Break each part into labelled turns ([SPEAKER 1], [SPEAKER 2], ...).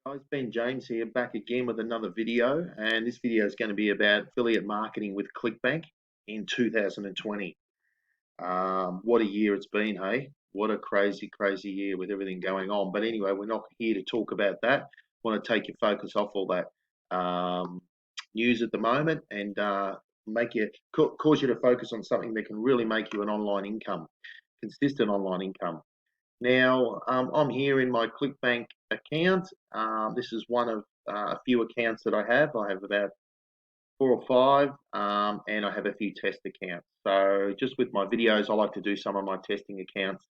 [SPEAKER 1] Guys, Ben James here, back again with another video, and this video is going to be about affiliate marketing with Clickbank in 2020. What a year it's been, hey? What a crazy, crazy year with everything going on. But anyway, we're not here to talk about that. I want to take your focus off all that news at the moment and make you cause you to focus on something that can really make you an online income, consistent online income. Now, I'm here in my Clickbank account. This is one of a few accounts that I have. I have about 4 or 5, and I have a few test accounts. So just with my videos, I like to do some of my testing accounts.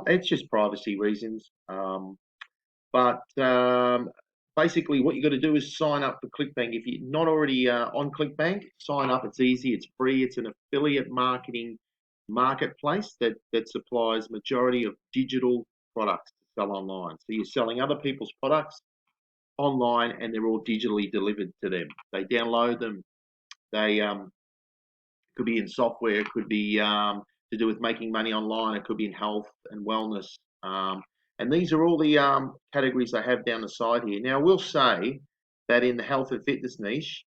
[SPEAKER 1] It's just privacy reasons. But basically, what you got to do is sign up for Clickbank. If you're not already on Clickbank, sign up. It's easy. It's free. It's an affiliate marketing marketplace that supplies majority of digital products to sell online. So you're selling other people's products online, and they're all digitally delivered to them. They download them. They could be in software. It could be to do with making money online. It could be in health and wellness. And these are all the categories I have down the side here. Now, I will say that in the health and fitness niche,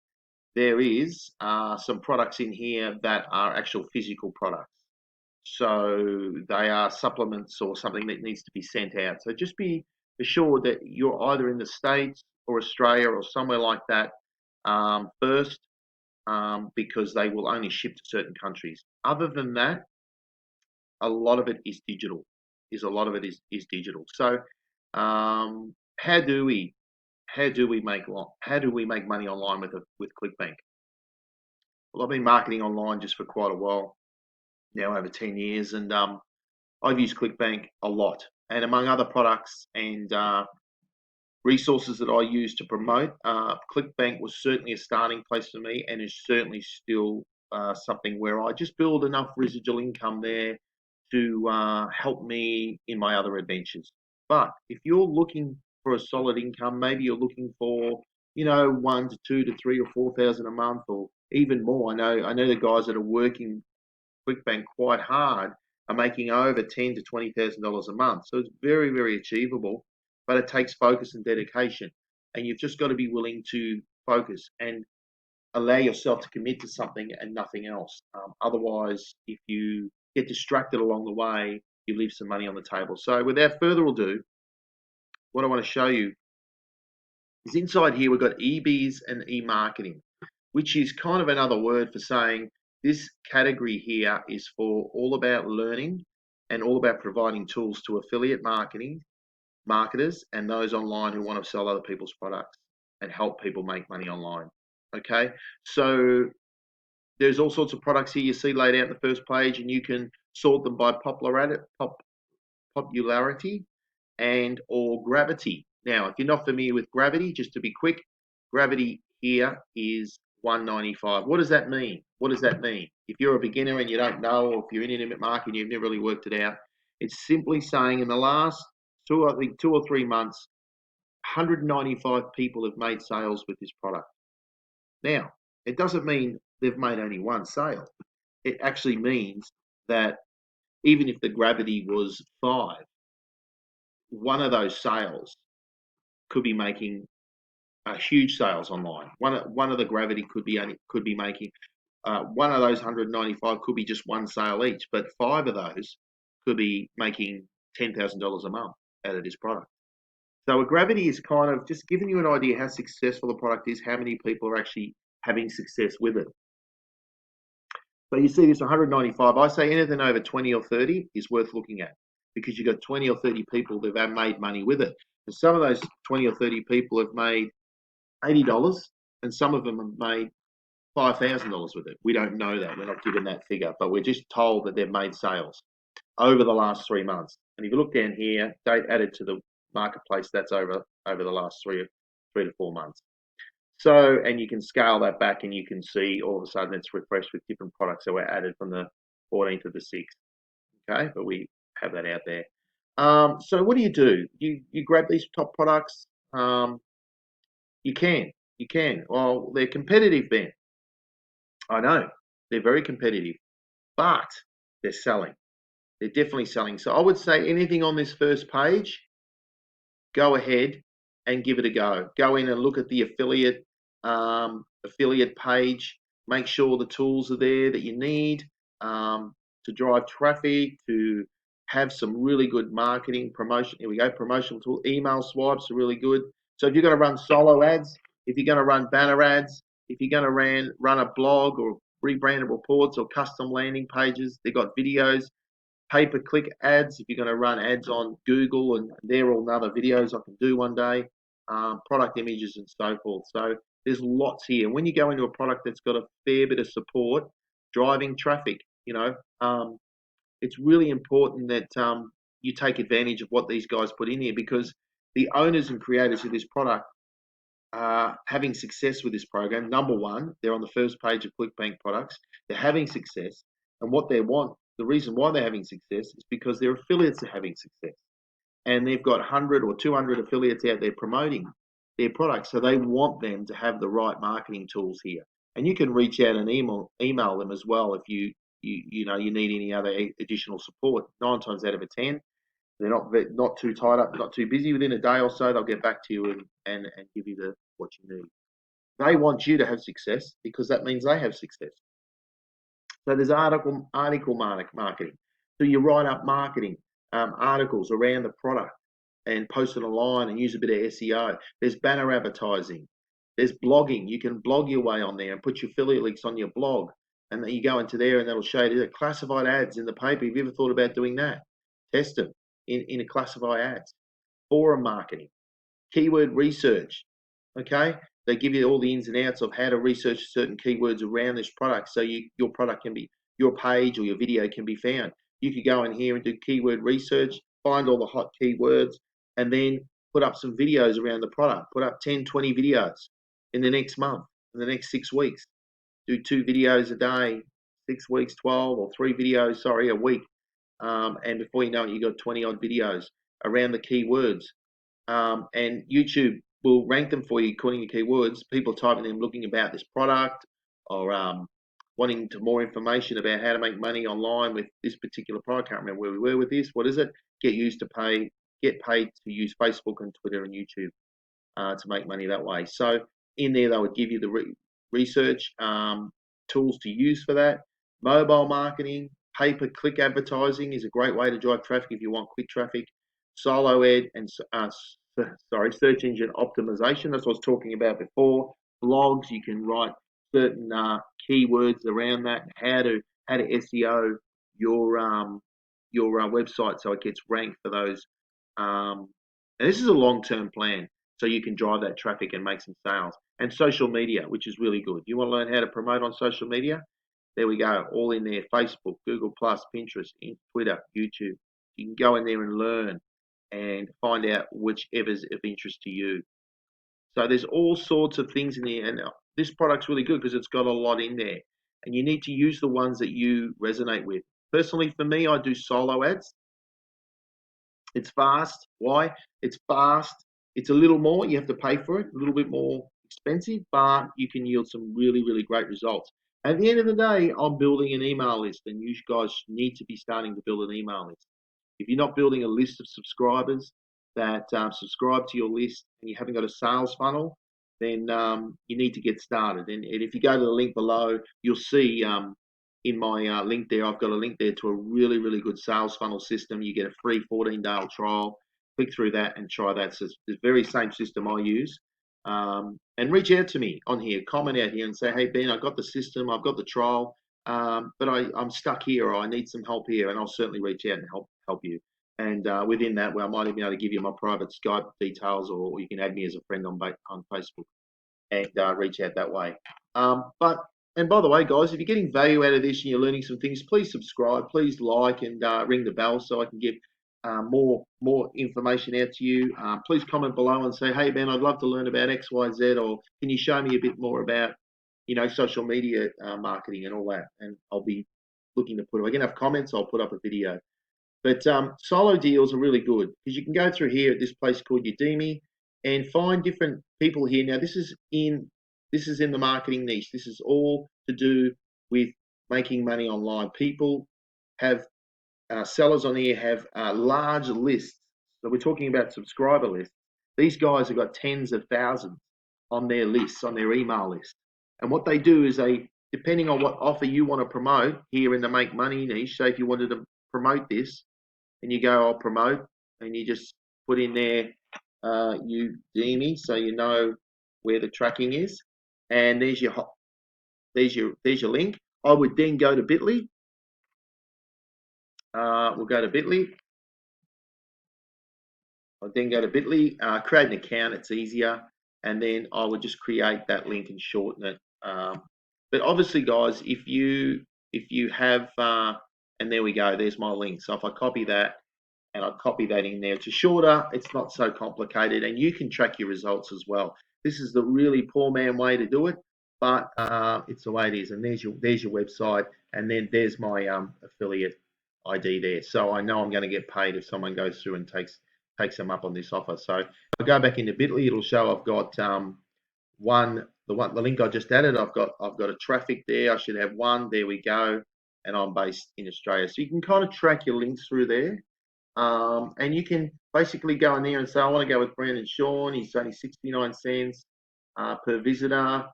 [SPEAKER 1] there is some products in here that are actual physical products. So they are supplements or something that needs to be sent out. So just be assured that you're either in the States or Australia or somewhere like that first, because they will only ship to certain countries. Other than that, a lot of it is digital. Is a lot of it is digital. So um, how do we how do we make money online with ClickBank? Well, I've been marketing online just for quite a while now, over 10 years, and I've used ClickBank a lot. And among other products and resources that I use to promote, ClickBank was certainly a starting place for me, and is certainly still something where I just build enough residual income there to help me in my other adventures. But if you're looking for a solid income, maybe you're looking for, 1 to 2 to 3 or 4 thousand a month, or even more. I know the guys that are working QuickBank quite hard are making over $10,000 to $20,000 a month. So it's very, very achievable, but it takes focus and dedication. And you've just got to be willing to focus and allow yourself to commit to something and nothing else. Otherwise, if you get distracted along the way, you leave some money on the table. So without further ado, what I want to show you is inside here we've got EBs and e-marketing, which is kind of another word for saying this category here is for all about learning and all about providing tools to affiliate marketers and those online who want to sell other people's products and help people make money online. Okay, so there's all sorts of products here you see laid out in the first page, and you can sort them by popularity and or gravity. Now, if you're not familiar with gravity, just to be quick, gravity here is 195. What does that mean? What does that mean? If you're a beginner and you don't know, or if you're in internet marketing, you've never really worked it out, it's simply saying in the last I think 2 or 3 months, 195 people have made sales with this product. Now, it doesn't mean they've made only one sale. It actually means that even if the gravity was 5, one of those sales could be making huge sales online. One of the gravity could be making one of those 195 could be just one sale each, but 5 of those could be making $10,000 a month out of this product. So a gravity is kind of just giving you an idea how successful the product is, how many people are actually having success with it. So you see this 195. I say anything over 20 or 30 is worth looking at, because you've got 20 or 30 people that have made money with it. And some of those 20 or 30 people have made $80, and some of them have made $5,000 with it. We don't know that. We're not given that figure, but we're just told that they've made sales over the last 3 months. And if you look down here, date added to the marketplace, that's over the last 3 to 4 months. So, and you can scale that back, and you can see all of a sudden it's refreshed with different products that were added from the 14th to the 6th. Okay, but we have that out there. So what do? You grab these top products. You can. Well, they're competitive, Ben. I know they're very competitive, but they're selling. They're definitely selling. So I would say anything on this first page, go ahead and give it a go. Go in and look at the affiliate page. Make sure the tools are there that you need to drive traffic, to have some really good marketing promotion. Here we go, promotional tool. Email swipes are really good. So if you're going to run solo ads, if you're going to run banner ads, if you're going to run a blog or rebranded reports or custom landing pages, they've got videos, pay-per-click ads. If you're going to run ads on Google, and they're all other videos I can do one day, product images and so forth. So there's lots here. When you go into a product that's got a fair bit of support, driving traffic, it's really important that you take advantage of what these guys put in here, because the owners and creators of this product are having success with this program. Number one, they're on the first page of Clickbank products. They're having success, and what they want, the reason why they're having success is because their affiliates are having success, and they've got 100 or 200 affiliates out there promoting their products. So they want them to have the right marketing tools here, and you can reach out and email them as well if you need any other additional support. 9 times out of 10, they're not too tied up, not too busy. Within a day or so, they'll get back to you and give you what you need. They want you to have success because that means they have success. So there's article marketing. So you write up marketing articles around the product and post it online and use a bit of SEO. There's banner advertising. There's blogging. You can blog your way on there and put your affiliate links on your blog. And then you go into there and that'll show you the classified ads in the paper. Have you ever thought about doing that? Test them in a classified ads. Forum marketing. Keyword research. Okay? They give you all the ins and outs of how to research certain keywords around this product so your product can be, your page or your video can be found. You could go in here and do keyword research, find all the hot keywords, and then put up some videos around the product. Put up 10, 20 videos in the next month, in the next 6 weeks. Do 2 videos a day, 6 weeks, 12, or 3 videos, a week. And before you know it, you got 20 odd videos around the keywords. And YouTube will rank them for you according to keywords. People typing them looking about this product or wanting to more information about how to make money online with this particular product. I can't remember where we were with this. What is it? Get paid to use Facebook and Twitter and YouTube to make money that way. So in there, they would give you the research tools to use for that. Mobile marketing, pay-per-click advertising is a great way to drive traffic if you want quick traffic. Solo ad and search engine optimization. That's what I was talking about before. Blogs, you can write certain keywords around that. How to SEO your website so it gets ranked for those. And this is a long-term plan, so you can drive that traffic and make some sales. And social media, which is really good. You want to learn how to promote on social media? There we go, all in there. Facebook, Google+, Pinterest, Twitter, YouTube. You can go in there and learn and find out whichever's of interest to you. So there's all sorts of things in there, and this product's really good because it's got a lot in there. And you need to use the ones that you resonate with. Personally, for me, I do solo ads. It's fast. Why? It's fast. It's a little more. You have to pay for it. A little bit more expensive, but you can yield some really, really great results. At the end of the day, I'm building an email list, and you guys need to be starting to build an email list. If you're not building a list of subscribers that subscribe to your list and you haven't got a sales funnel, then you need to get started. And if you go to the link below, you'll see in my link there, I've got a link there to a really, really good sales funnel system. You get a free 14-day trial. Click through that and try that. So it's the very same system I use. And reach out to me on here, comment out here and say, hey, Ben, I've got the system, I've got the trial, but I'm stuck here or I need some help here, and I'll certainly reach out and help you. And within that, I might even be able to give you my private Skype details, or you can add me as a friend on Facebook and reach out that way. And by the way, guys, if you're getting value out of this and you're learning some things, please subscribe, please like, and ring the bell so I can give more information out to you. Please comment below and say, hey, Ben, I'd love to learn about X, Y, Z, or can you show me a bit more about, social media marketing and all that? And I'll be looking to if I can have comments, I'll put up a video. But solo deals are really good because you can go through here at this place called Udemy and find different people here. Now, this is in the marketing niche. This is all to do with making money online. People have sellers on here have large lists. So we're talking about subscriber lists, These guys have got tens of thousands on their lists, on their email list. And what they do is they, depending on what offer you want to promote here in the make money niche, say if you wanted to promote this and you go, I'll promote, and you just put in there, you Udemy, so you know where the tracking is. And there's your link. I would then go to Bitly. We'll go to Bitly. I'll then go to Bitly, create an account, it's easier, and then I would just create that link and shorten it. But obviously, guys, if you have, and there we go, there's my link. So if I copy that and I copy that in there, it's shorter, it's not so complicated, and you can track your results as well. This is the really poor man way to do it, but it's the way it is. And there's your website, and then there's my affiliate ID there. So I know I'm going to get paid if someone goes through and takes them up on this offer. So I go back into Bitly, it'll show I've got the link I just added. I've got a traffic there. I should have one. There we go. And I'm based in Australia, so you can kind of track your links through there. And you can basically go in there and say, I want to go with Brandon Sean. He's only 69 cents per visitor.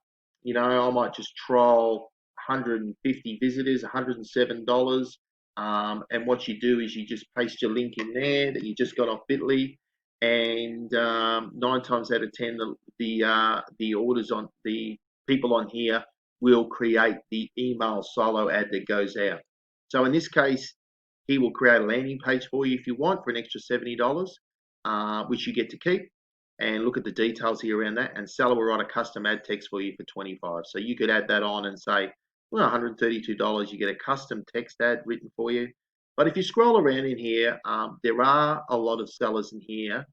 [SPEAKER 1] You know, I might just trial 150 visitors, $107. And what you do is you just paste your link in there that you just got off Bitly, and 9 times out of 10, the orders on the people on here will create the email solo ad that goes out. So in this case, he will create a landing page for you if you want for an extra $70, which you get to keep. And look at the details here around that. And Seller will write a custom ad text for you for $25. So you could add that on and say, well, $132, you get a custom text ad written for you. But if you scroll around in here, there are a lot of sellers in here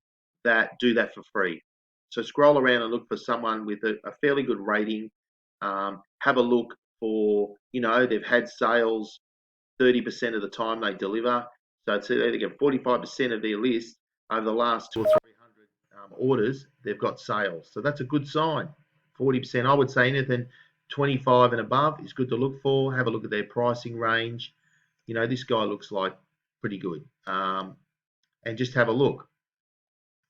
[SPEAKER 1] that do that for free. So scroll around and look for someone with a fairly good rating. Have a look for, you know, they've had sales 30% of the time they deliver. So it's they get 45% of their list over the last 200 or 300 orders, they've got sales. So that's a good sign. 40%, I would say anything 25 and above is good to look for. Have a look at their pricing range. You know, this guy looks like pretty good. And just have a look.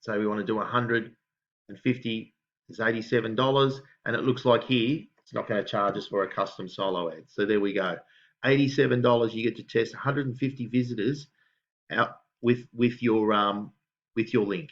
[SPEAKER 1] So we want to do 150 is $87, and it looks like here it's not going to charge us for a custom solo ad. So there we go. $87, you get to test 150 visitors out with your link.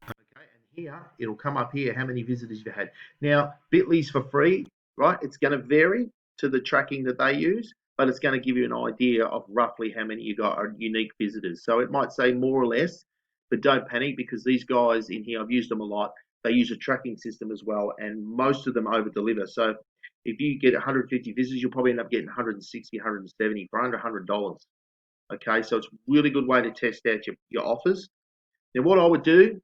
[SPEAKER 1] Okay, and here it'll come up here how many visitors you've had. Now, Bitly's for free, right? It's going to vary to the tracking that they use, but it's going to give you an idea of roughly how many you got are unique visitors. So it might say more or less, but don't panic, because these guys in here, I've used them a lot. They use a tracking system as well, and most of them over deliver. So if you get 150 visitors, you'll probably end up getting 160, 170 for under $100. Okay, so it's a really good way to test out your offers. Now, what I would do,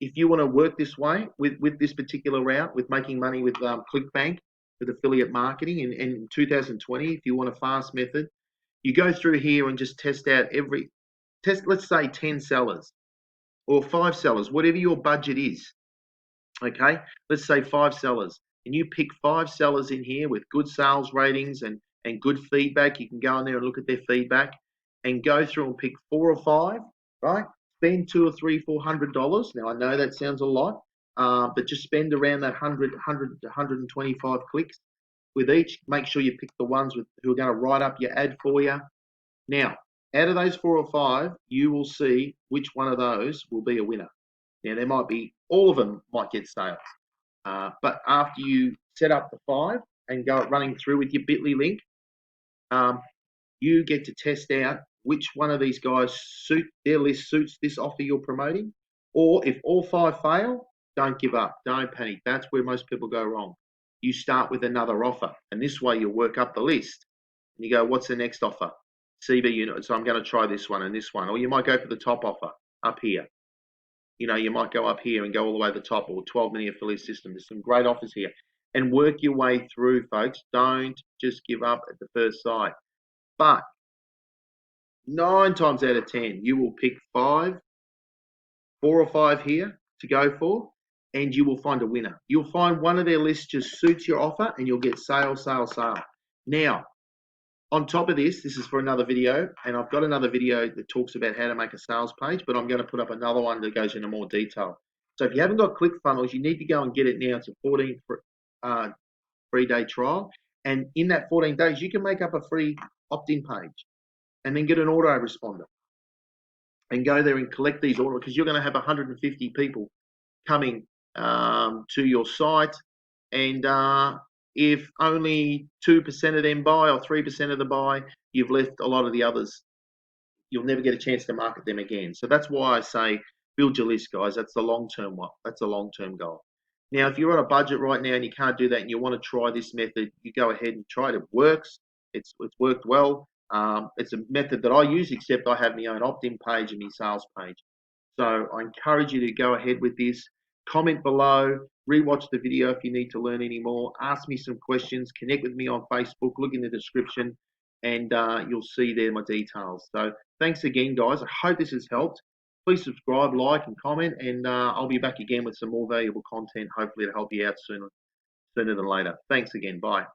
[SPEAKER 1] if you want to work this way with this particular route, with making money with Clickbank, with affiliate marketing in 2020, if you want a fast method, you go through here and just test out let's say 10 sellers or 5 sellers, whatever your budget is. Okay, let's say 5 sellers, and you pick 5 sellers in here with good sales ratings and good feedback. You can go in there and look at their feedback and go through and pick 4 or 5, right? Spend $200 or $300, $400. Now I know that sounds a lot, but just spend around that 100 to 125 clicks with each. Make sure you pick the ones who are going to write up your ad for you. Now, out of those 4 or 5, you will see which one of those will be a winner. Now, there might be, all of them might get sales. But after you set up the 5 and go running through with your Bitly link, you get to test out which one of these guys their list suits this offer you're promoting. Or if all 5 fail, don't give up. Don't panic. That's where most people go wrong. You start with another offer, and this way you'll work up the list. And you go, what's the next offer? CV unit. So I'm going to try this one and this one. Or you might go for the top offer up here. You know, you might go up here and go all the way to the top, or 12-minute affiliate system. There's some great offers here. And work your way through, folks. Don't just give up at the first sight. But 9 times out of 10, you will pick 4 or 5 here to go for, and you will find a winner. You'll find one of their lists just suits your offer, and you'll get sale, sale, sale. Now, On top of this, this is for another video, and I've got another video that talks about how to make a sales page, but I'm going to put up another one that goes into more detail. So if you haven't got ClickFunnels, you need to go and get it now. It's a 14 free day trial. And in that 14 days, you can make up a free opt-in page and then get an autoresponder and go there and collect these orders, because you're going to have 150 people coming to your site. And if only 2% of them buy or 3% of them buy, you've left a lot of the others. You'll never get a chance to market them again. So that's why I say build your list, guys. That's the long-term one. That's a long-term goal. Now, if you're on a budget right now and you can't do that and you want to try this method, you go ahead and try it. It works. It's worked well. It's a method that I use, except I have my own opt-in page and my sales page. So I encourage you to go ahead with this. Comment below, rewatch the video if you need to learn any more. Ask me some questions, connect with me on Facebook, look in the description, and you'll see there my details. So thanks again, guys. I hope this has helped. Please subscribe, like, and comment, and I'll be back again with some more valuable content, hopefully to help you out sooner than later. Thanks again. Bye.